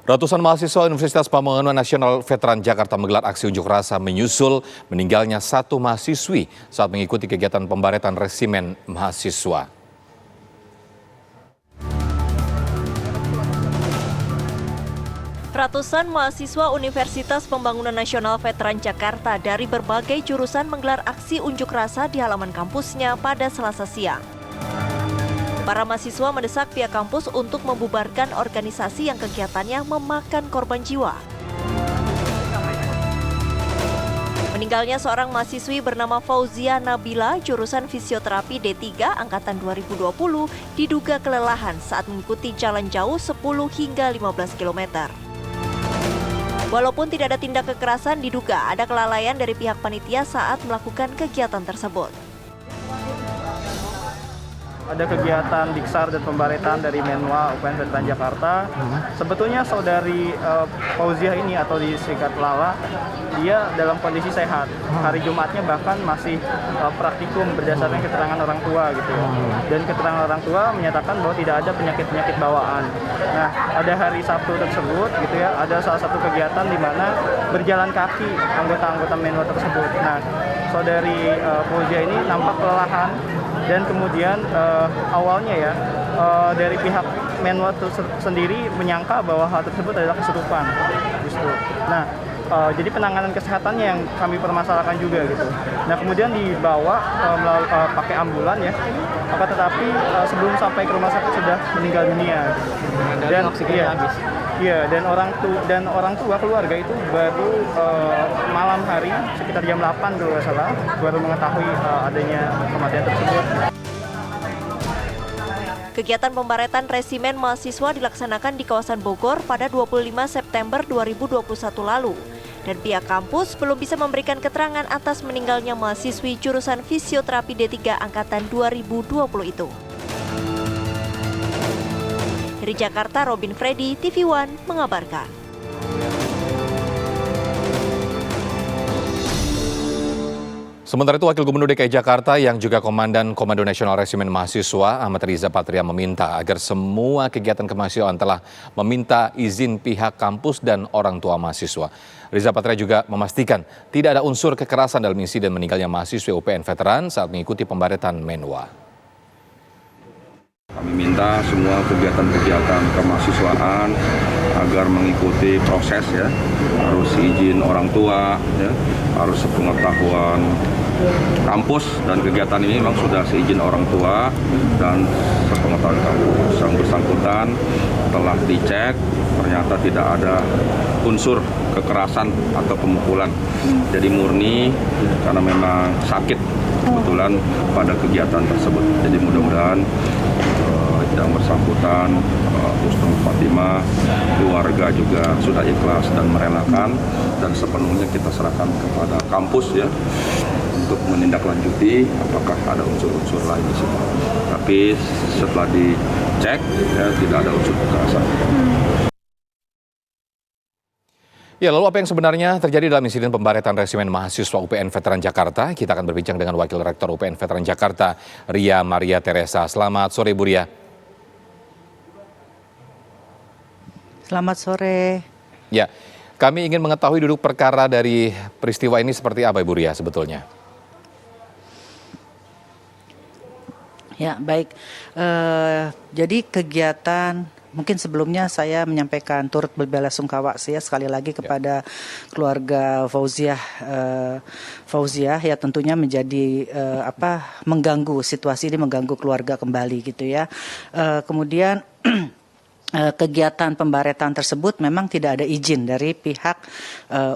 Ratusan mahasiswa Universitas Pembangunan Nasional Veteran Jakarta menggelar aksi unjuk rasa menyusul meninggalnya satu mahasiswi saat mengikuti kegiatan pembaretan resimen mahasiswa. Ratusan mahasiswa Universitas Pembangunan Nasional Veteran Jakarta dari berbagai jurusan menggelar aksi unjuk rasa di halaman kampusnya pada Selasa siang. Para mahasiswa mendesak pihak kampus untuk membubarkan organisasi yang kegiatannya memakan korban jiwa. Meninggalnya seorang mahasiswi bernama Fauzia Nabila, jurusan fisioterapi D3 angkatan 2020, diduga kelelahan saat mengikuti jalan jauh 10 hingga 15 km. Walaupun tidak ada tindak kekerasan, diduga ada kelalaian dari pihak panitia saat melakukan kegiatan tersebut. Ada kegiatan diksar dan pembaretan dari Menwa UPN Veteran Jakarta. Sebetulnya saudari Fauziah ini atau disingkat Lala, dia dalam kondisi sehat. Hari Jumatnya bahkan masih praktikum berdasarkan keterangan orang tua gitu ya. Dan keterangan orang tua menyatakan bahwa tidak ada penyakit-penyakit bawaan. Nah, pada hari Sabtu tersebut gitu ya, ada salah satu kegiatan di mana berjalan kaki anggota-anggota Menwa tersebut. Nah, saudari Fauziah ini nampak kelelahan. Dan kemudian awalnya ya dari pihak Menwa sendiri menyangka bahwa hal tersebut adalah kesurupan justru. Nah, jadi penanganan kesehatannya yang kami permasalahkan juga gitu. Nah, kemudian dibawa pakai ambulan ya. Akan tetapi sebelum sampai ke rumah sakit sudah meninggal dunia. Dan dan orang tua keluarga itu baru malam hari sekitar jam 8 kalau nggak salah baru mengetahui adanya kematian tersebut. Kegiatan pembaretan resimen mahasiswa dilaksanakan di kawasan Bogor pada 25 September 2021 lalu. Dan pihak kampus belum bisa memberikan keterangan atas meninggalnya mahasiswi jurusan fisioterapi D3 angkatan 2020 itu. Dari Jakarta, Robin Freddy, TV One mengabarkan. Sementara itu, Wakil Gubernur DKI Jakarta yang juga Komandan Komando Nasional Resimen Mahasiswa Ahmad Riza Patria meminta agar semua kegiatan kemahasiswaan telah meminta izin pihak kampus dan orang tua mahasiswa. Riza Patria juga memastikan tidak ada unsur kekerasan dalam insiden meninggalnya mahasiswa UPN Veteran saat mengikuti pembaretan Menwa. Kami minta semua kegiatan-kegiatan kemahasiswaan agar mengikuti proses ya, harus izin orang tua, ya, harus sepengetahuan kampus dan kegiatan ini memang sudah seizin orang tua dan sepengetahuan kampus. Yang bersangkutan telah dicek, ternyata tidak ada unsur kekerasan atau pemukulan. Jadi murni karena memang sakit kebetulan pada kegiatan tersebut. Jadi mudah-mudahan yang bersangkutan, Ustaz Fatimah, keluarga juga sudah ikhlas dan merelakan dan sepenuhnya kita serahkan kepada kampus ya untuk menindaklanjuti apakah ada unsur-unsur lain di situ. Tapi setelah dicek ya tidak ada unsur kekerasan. Ya, lalu apa yang sebenarnya terjadi dalam insiden pembaretan resimen mahasiswa UPN Veteran Jakarta? Kita akan berbincang dengan Wakil Rektor UPN Veteran Jakarta, Ria Maria Teresa. Selamat sore, Bu Ria. Selamat sore. Ya, kami ingin mengetahui duduk perkara dari peristiwa ini seperti apa, Ibu Ria, sebetulnya? Ya, baik. Jadi kegiatan, mungkin sebelumnya saya menyampaikan turut berbelasungkawa saya sekali lagi kepada keluarga Fauziah ya, tentunya menjadi mengganggu situasi ini, mengganggu keluarga kembali gitu ya. Kemudian kegiatan pembaretan tersebut memang tidak ada izin dari pihak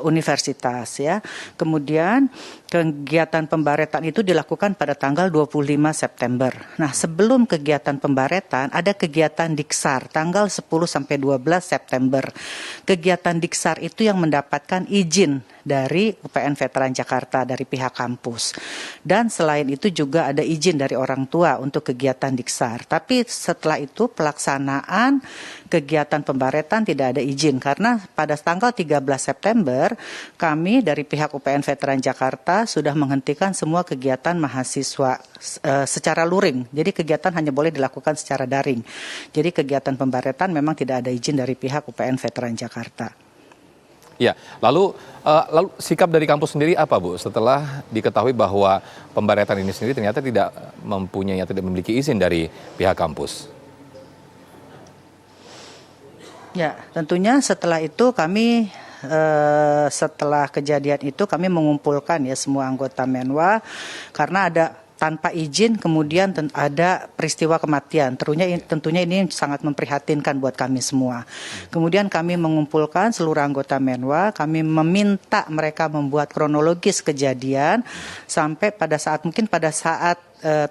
universitas ya. Kemudian kegiatan pembaretan itu dilakukan pada tanggal 25 September. Nah, sebelum kegiatan pembaretan ada kegiatan diksar tanggal 10 sampai 12 September. Kegiatan diksar itu yang mendapatkan izin dari UPN Veteran Jakarta dari pihak kampus. Dan selain itu juga ada izin dari orang tua untuk kegiatan Diksar. Tapi setelah itu pelaksanaan kegiatan pembaretan tidak ada izin karena pada tanggal 13 September kami dari pihak UPN Veteran Jakarta sudah menghentikan semua kegiatan mahasiswa secara luring. Jadi kegiatan hanya boleh dilakukan secara daring. Jadi kegiatan pembaretan memang tidak ada izin dari pihak UPN Veteran Jakarta. Ya, lalu sikap dari kampus sendiri apa, Bu? Setelah diketahui bahwa pembaretan ini sendiri ternyata tidak memiliki izin dari pihak kampus. Ya, tentunya setelah itu kami setelah kejadian itu kami mengumpulkan ya semua anggota Menwa karena ada tanpa izin kemudian ada peristiwa kematian. Tentunya ini sangat memprihatinkan buat kami semua. Kemudian kami mengumpulkan seluruh anggota Menwa, kami meminta mereka membuat kronologis kejadian sampai pada saat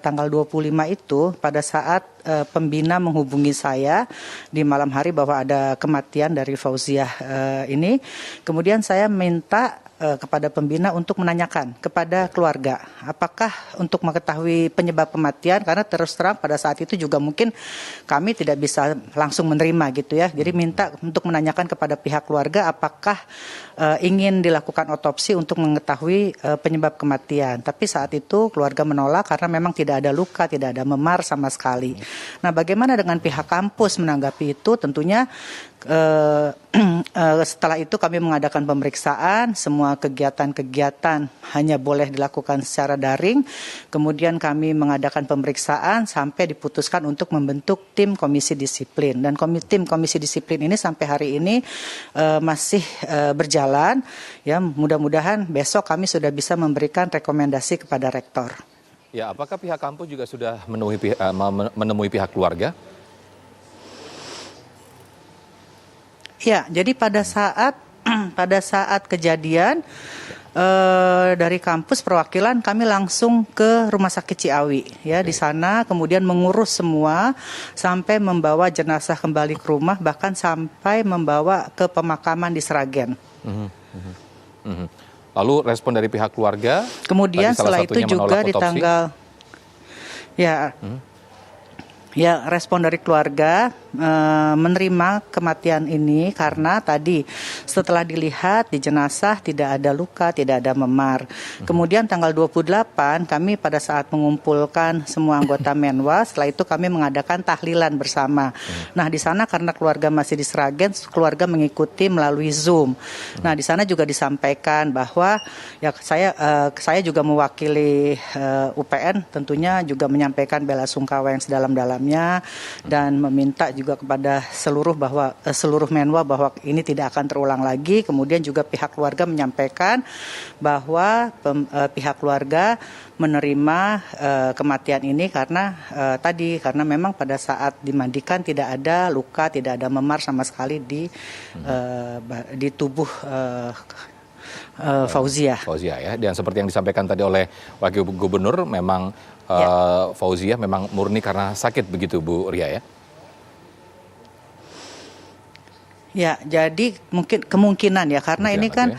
tanggal 25 itu pada saat pembina menghubungi saya di malam hari bahwa ada kematian dari Fauziah ini. Kemudian saya minta kepada pembina untuk menanyakan kepada keluarga apakah untuk mengetahui penyebab kematian karena terus terang pada saat itu juga mungkin kami tidak bisa langsung menerima gitu ya. Jadi minta untuk menanyakan kepada pihak keluarga apakah ingin dilakukan otopsi untuk mengetahui penyebab kematian. Tapi saat itu keluarga menolak karena memang tidak ada luka, tidak ada memar sama sekali. Nah, bagaimana dengan pihak kampus menanggapi itu? Tentunya setelah itu kami mengadakan pemeriksaan, semua kegiatan-kegiatan hanya boleh dilakukan secara daring. Kemudian kami mengadakan pemeriksaan sampai diputuskan untuk membentuk tim komisi disiplin. Dan tim komisi disiplin ini sampai hari ini masih berjalan. Ya, mudah-mudahan besok kami sudah bisa memberikan rekomendasi kepada rektor. Ya, apakah pihak kampus juga sudah menemui pihak keluarga? Ya, jadi pada saat kejadian dari kampus perwakilan kami langsung ke Rumah Sakit Ciawi ya. Di sana kemudian mengurus semua sampai membawa jenazah kembali ke rumah bahkan sampai membawa ke pemakaman di Sragen. Lalu respon dari pihak keluarga? Kemudian setelah itu juga di tanggal Ya, respon dari keluarga menerima kematian ini karena tadi setelah dilihat di jenazah tidak ada luka, tidak ada memar. Kemudian tanggal 28 kami pada saat mengumpulkan semua anggota Menwa, setelah itu kami mengadakan tahlilan bersama. Nah, di sana karena keluarga masih di Sragen, keluarga mengikuti melalui Zoom. Nah, di sana juga disampaikan bahwa ya saya juga mewakili UPN tentunya juga menyampaikan bela sungkawa yang sedalam-dalamnya dan meminta juga kepada seluruh Menwa bahwa ini tidak akan terulang lagi. Kemudian juga pihak keluarga menyampaikan bahwa pihak keluarga menerima kematian ini karena karena memang pada saat dimandikan tidak ada luka, tidak ada memar sama sekali di tubuh Fauziah. Fauziah ya, dan seperti yang disampaikan tadi oleh Wakil Gubernur, memang Fauziah memang murni karena sakit begitu Bu Ria ya? Ya, jadi mungkin kemungkinan ya karena ini kan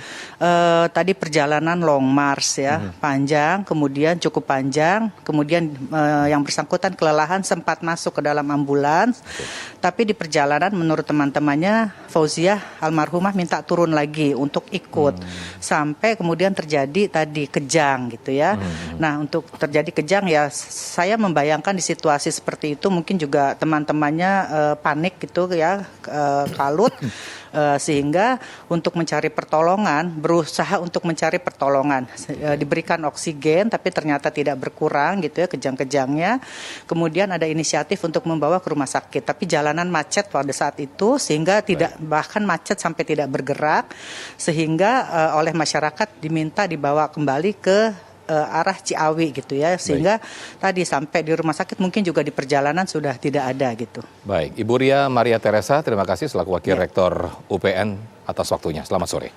tadi perjalanan long march ya, panjang, kemudian cukup panjang, kemudian yang bersangkutan kelelahan sempat masuk ke dalam ambulans, tapi di perjalanan menurut teman-temannya Fauziah almarhumah minta turun lagi untuk ikut sampai kemudian terjadi tadi kejang gitu ya. Nah, untuk terjadi kejang ya saya membayangkan di situasi seperti itu mungkin juga teman-temannya panik gitu ya, kalut. Sehingga untuk mencari pertolongan, berusaha untuk mencari pertolongan, diberikan oksigen tapi ternyata tidak berkurang gitu ya kejang-kejangnya. Kemudian ada inisiatif untuk membawa ke rumah sakit, tapi jalanan macet pada saat itu sehingga bahkan macet sampai tidak bergerak, sehingga oleh masyarakat diminta dibawa kembali ke arah Ciawi gitu ya, sehingga tadi sampai di rumah sakit mungkin juga di perjalanan sudah tidak ada gitu. Baik, Ibu Ria Maria Teresa, terima kasih selaku Wakil Rektor UPN atas waktunya. Selamat sore.